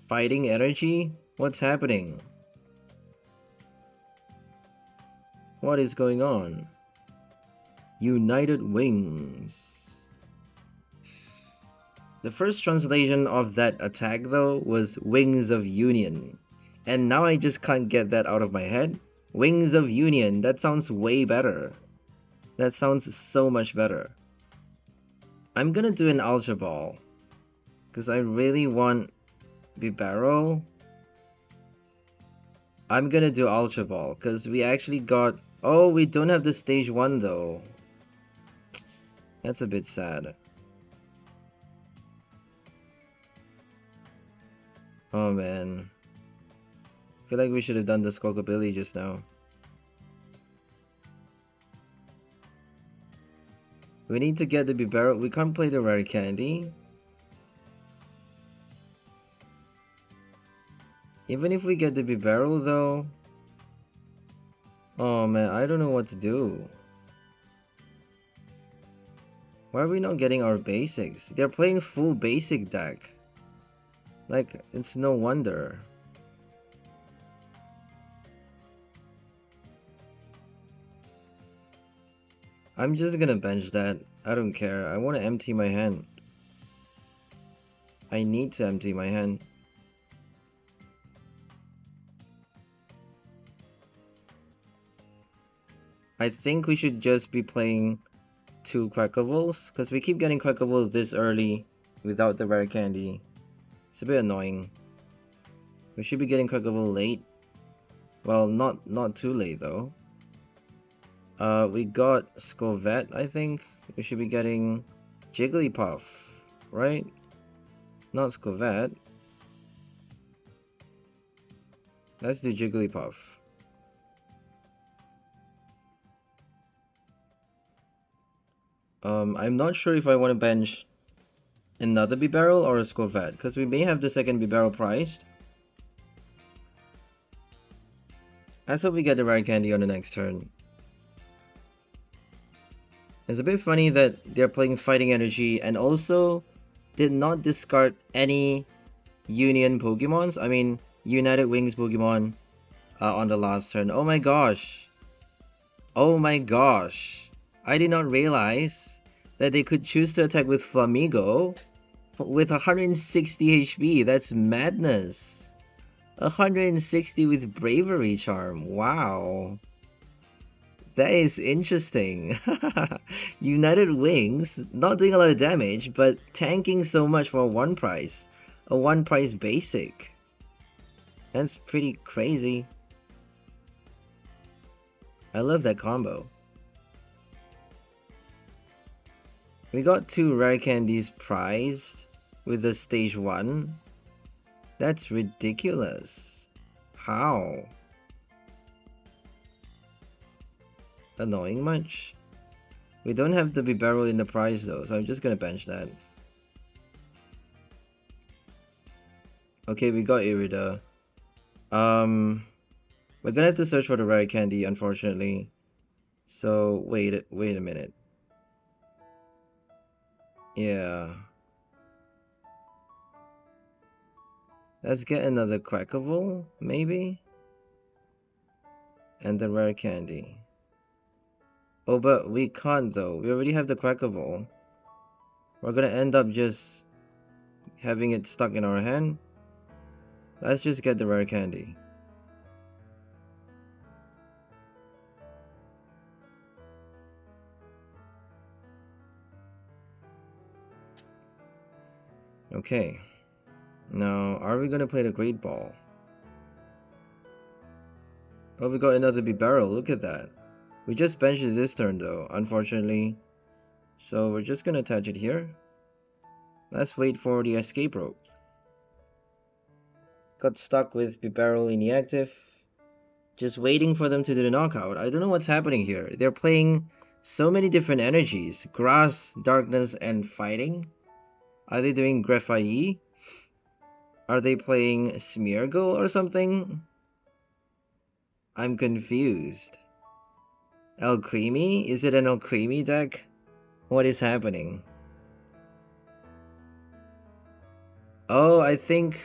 Fighting energy? What's happening? What is going on? United Wings. The first translation of that attack though was Wings of Union. And now I just can't get that out of my head. Wings of Union, that sounds way better. That sounds so much better. I'm gonna do an Ultra Ball, because I really want Bibarel. I'm gonna do Ultra Ball, because we actually got... Oh, we don't have the stage 1 though. That's a bit sad. Oh man. I feel like we should have done the Quaquabilly just now. We need to get the Bibarel. We can't play the rare candy. Even if we get the Bibarel though. Oh man, I don't know what to do. Why are we not getting our basics? They're playing full basic deck. Like, it's no wonder. I'm just gonna bench that. I don't care. I want to empty my hand. I need to empty my hand. I think we should just be playing 2 Quaquavals, because we keep getting Quaquavals this early without the rare candy. It's a bit annoying. We should be getting Quaquaval late. Well, not too late though. We got Skwovet, I think. We should be getting Jigglypuff, right? Not Skwovet. Let's do Jigglypuff. I'm not sure if I want to bench another Bibarel or a Skwovet, because we may have the second Bibarel priced. Let's hope we get the rare candy on the next turn. It's a bit funny that they're playing Fighting Energy and also did not discard any Union Pokemons. I mean, United Wings Pokemon on the last turn. Oh my gosh. Oh my gosh. I did not realize that they could choose to attack with Flamigo with 160 HP. That's madness. 160 with Bravery Charm. Wow. That is interesting. United Wings, not doing a lot of damage, but tanking so much for one price. A one price basic. That's pretty crazy. I love that combo. We got 2 rare candies prized with the stage 1. That's ridiculous. How? Annoying much? We don't have the Bibarel in the prize though, so I'm just gonna bench that. Okay, we got Irida. We're gonna have to search for the rare candy, unfortunately. So wait a minute. Yeah. Let's get another Quaquaval, maybe? And the rare candy. Oh, but we can't though. We already have the Quaquaval. We're gonna end up just having it stuck in our hand. Let's just get the rare candy. Okay. Now, are we gonna play the Great Ball? Oh, we got another Bibarel. Look at that. We just benched it this turn though, unfortunately. So we're just gonna attach it here. Let's wait for the Escape Rope. Got stuck with Bibarel inactive. Just waiting for them to do the knockout. I don't know what's happening here. They're playing so many different energies. Grass, Darkness, and Fighting. Are they doing Graphite? Are they playing Smeargle or something? I'm confused. El Creamy? Is it an El Creamy deck? What is happening? Oh, I think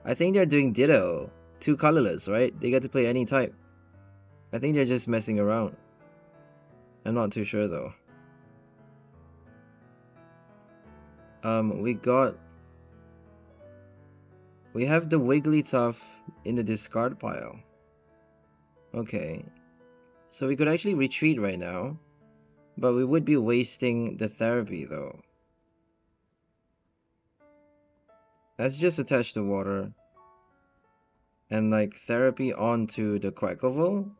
they're doing Ditto. 2 colorless, right? They get to play any type. I think they're just messing around. I'm not too sure though. We have the Wigglytuff in the discard pile. Okay. So we could actually retreat right now, but we would be wasting the therapy though. Let's just attach the water and like therapy onto the Quaquaval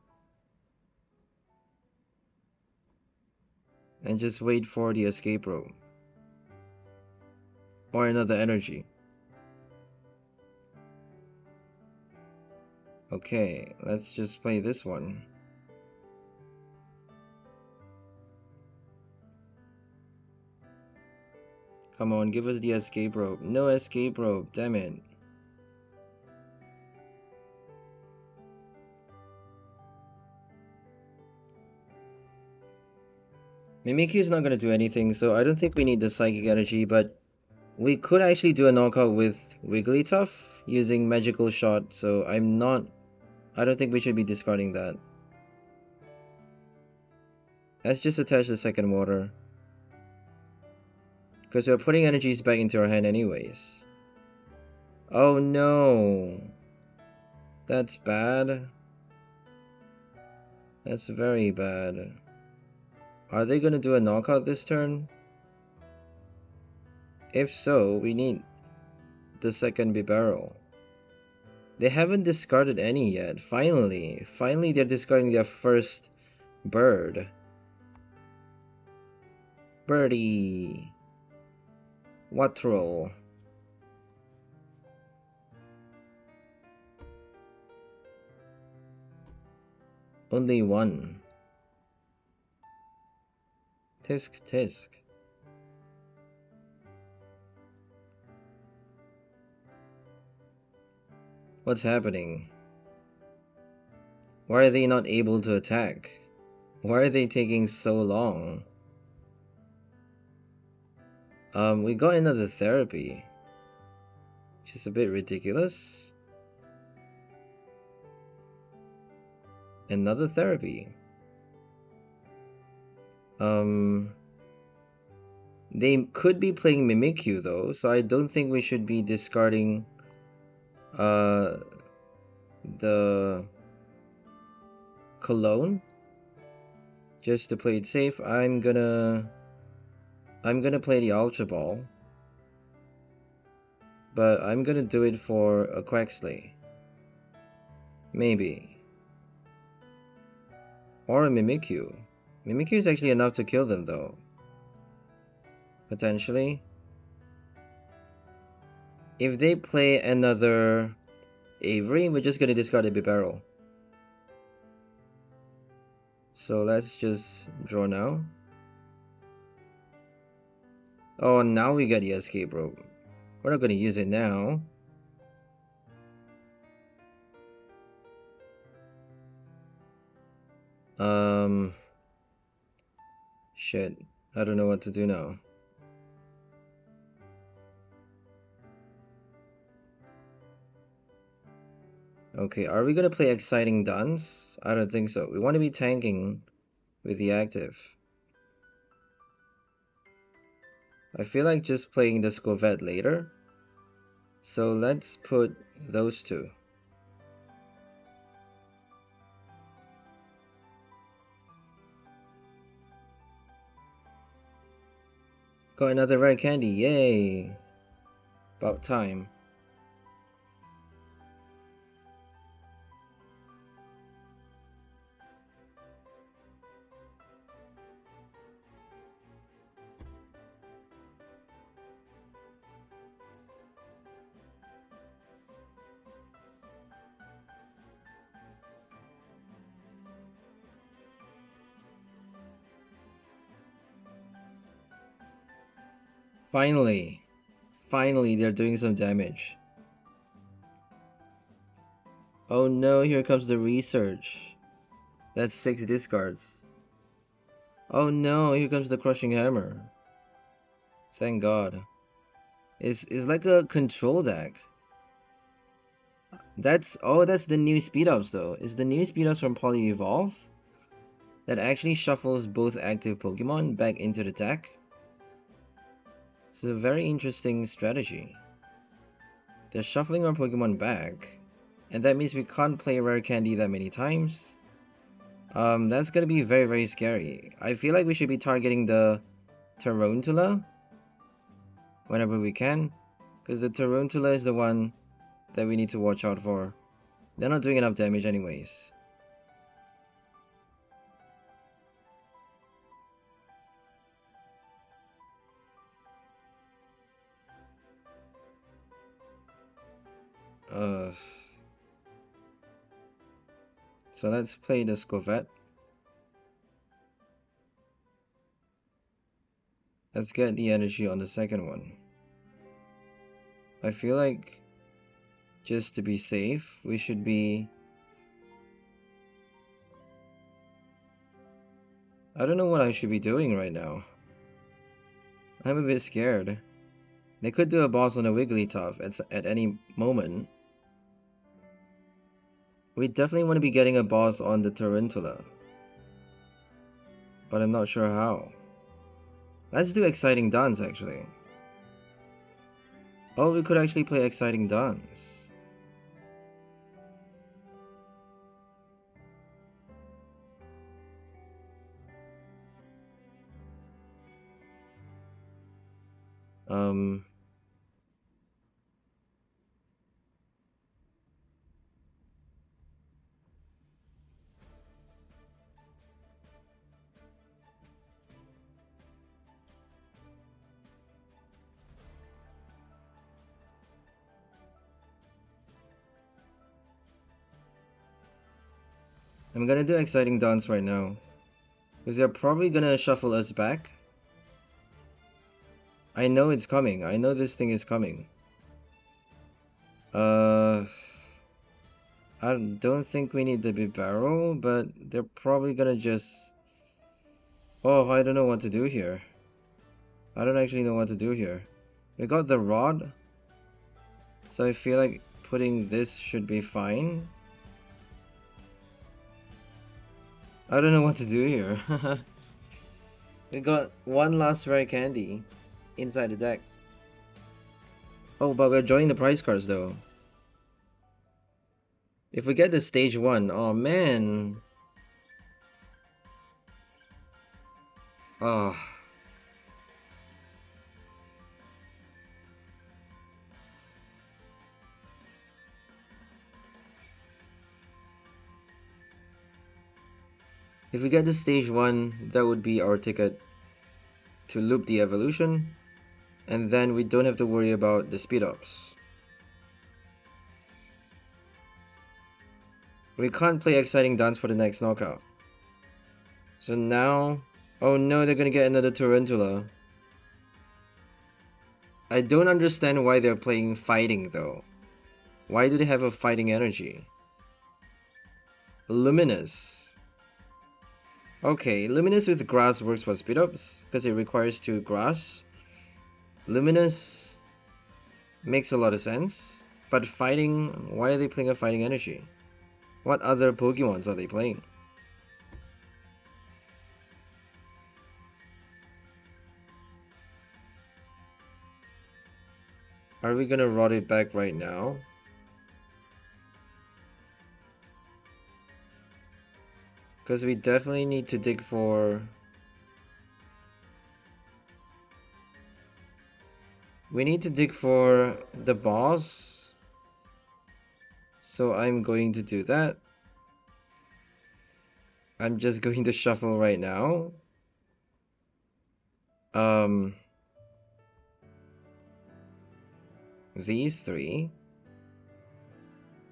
and just wait for the Escape Rope or another energy. Okay, let's just play this one. Come on, give us the Escape Rope. No Escape Rope, damn it. Mimikyu is not going to do anything, so I don't think we need the Psychic Energy, but we could actually do a knockout with Wigglytuff using Magical Shot, so I don't think we should be discarding that. Let's just attach the second water, because we're putting energies back into our hand anyways. Oh no! That's bad. That's very bad. Are they gonna do a knockout this turn? If so, we need the second Bibarel. They haven't discarded any yet. Finally they're discarding their first bird. Birdie. Watrel. Only one. Tisk tisk. What's happening? Why are they not able to attack? Why are they taking so long? We got another therapy, which is a bit ridiculous. Another therapy. They could be playing Mimikyu though, so I don't think we should be discarding the Cologne. Just to play it safe, I'm gonna play the Ultra Ball. But I'm gonna do it for a Quaxly. Maybe. Or a Mimikyu. Mimikyu is actually enough to kill them though. Potentially. If they play another Avery, we're just gonna discard a Bibarel. So let's just draw now. Oh, now we get the Escape Rope. We're not gonna use it now. Shit. I don't know what to do now. Okay, are we gonna play Exciting Dance? I don't think so. We want to be tanking with the active. I feel like just playing the Skwovet later. So let's put those two. Got another rare candy, yay! About time. Finally! Finally, they're doing some damage. Oh no, here comes the research. That's 6 discards. Oh no, here comes the Crushing Hammer. Thank God. It's like a control deck. That's the new speed ups though. It's the new speed ups from Polyevolve that actually shuffles both active Pokemon back into the deck. It's a very interesting strategy. They're shuffling our Pokemon back, and that means we can't play Rare Candy that many times. That's gonna be very, very scary. I feel like we should be targeting the Tarantula whenever we can, because the Tarantula is the one that we need to watch out for. They're not doing enough damage anyways. So let's play the Skwovet. Let's get the energy on the second one. I feel like, just to be safe, we should be... I don't know what I should be doing right now. I'm a bit scared. They could do a boss on a Wigglytuff at any moment. We definitely want to be getting a boss on the Tarantula. But I'm not sure how. Let's do Exciting Dance actually. Oh, we could actually play Exciting Dance. I'm gonna do Exciting Dance right now, because they're probably gonna shuffle us back. I know it's coming. I know this thing is coming. I don't think we need the Bibarel, but they're probably gonna just... Oh, I don't know what to do here. I don't actually know what to do here. We got the Rod, so I feel like putting this should be fine. I don't know what to do here. We got one last rare candy inside the deck. Oh, but we're drawing the prize cards though. If we get the stage 1, oh man. Oh. If we get the stage 1, that would be our ticket to loop the evolution, and then we don't have to worry about the speed ups. We can't play exciting dance for the next knockout. So now, oh no, they're gonna get another Tarantula. I don't understand why they're playing fighting though. Why do they have a fighting energy? Luminous. Okay, Luminous with grass works for speed ups because it requires 2 grass. Luminous makes a lot of sense, but fighting, why are they playing a fighting energy? What other Pokemons are they playing? Are we gonna rot it back right now? Because we definitely need to dig for... We need to dig for the boss. So I'm going to do that. I'm just going to shuffle right now. These 3.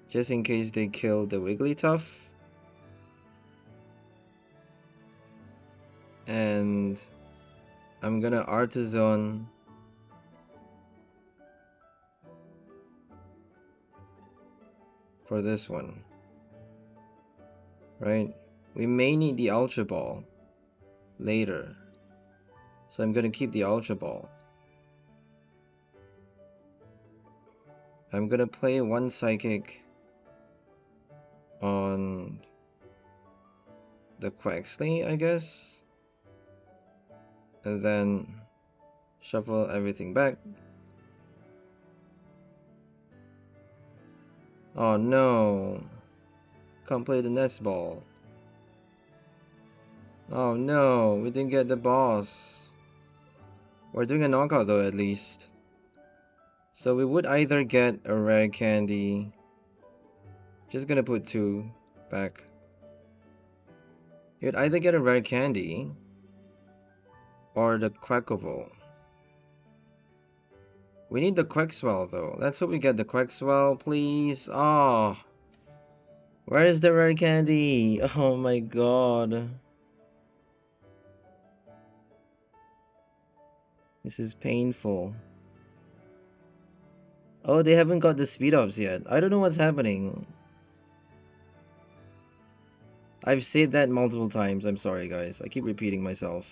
Just in case they kill the Wigglytuff. And I'm gonna Artisan for this one. Right? We may need the Ultra Ball later. So I'm gonna keep the Ultra Ball. I'm gonna play 1 Psychic on the Quaxly, I guess. And then shuffle everything back. Oh no. Can't play the Nest Ball. Oh no, we didn't get the boss. We're doing a knockout though at least. So we would either get a rare candy. Just gonna put 2 back. You'd either get a rare candy or the Quaquaval. We need the Quaxwell though. Let's hope we get the Quaxwell, please. Oh. Where is the rare candy? Oh my god. This is painful. Oh, they haven't got the speed ups yet. I don't know what's happening. I've said that multiple times. I'm sorry, guys. I keep repeating myself.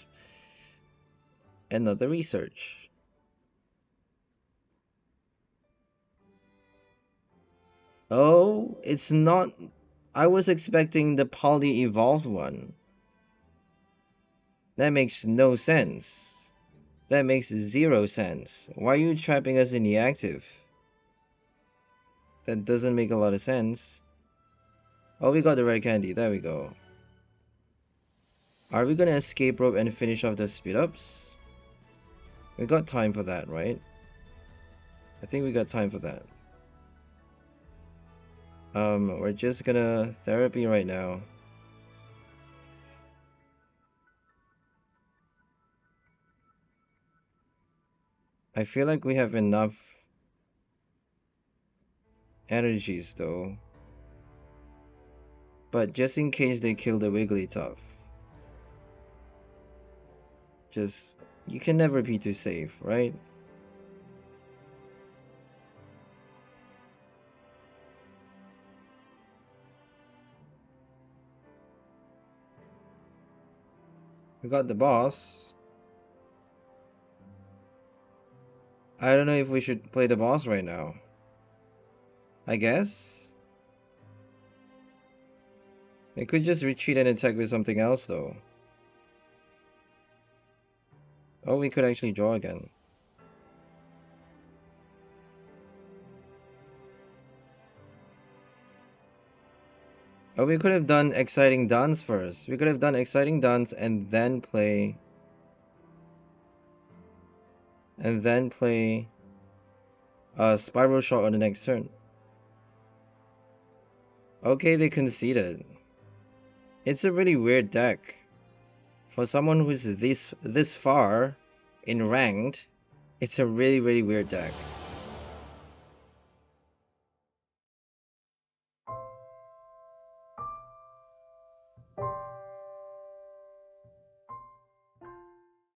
Another research. Oh, it's not... I was expecting the Poly Evolved one. That makes no sense. That makes 0 sense. Why are you trapping us in the active? That doesn't make a lot of sense. Oh, we got the rare candy. There we go. Are we gonna escape rope and finish off the speed ups? We got time for that, right? I think we got time for that. We're just gonna therapy right now. I feel like we have enough energies though. But just in case they kill the Wigglytuff. Just, you can never be too safe, right? We got the boss. I don't know if we should play the boss right now. I guess? They could just retreat and attack with something else though. Oh, we could actually draw again. Or we could have done Exciting Dance first. We could have done Exciting Dance and then play... Spiral Shot on the next turn. Okay, they conceded. It's a really weird deck. For someone who's this far in ranked, it's a really weird deck.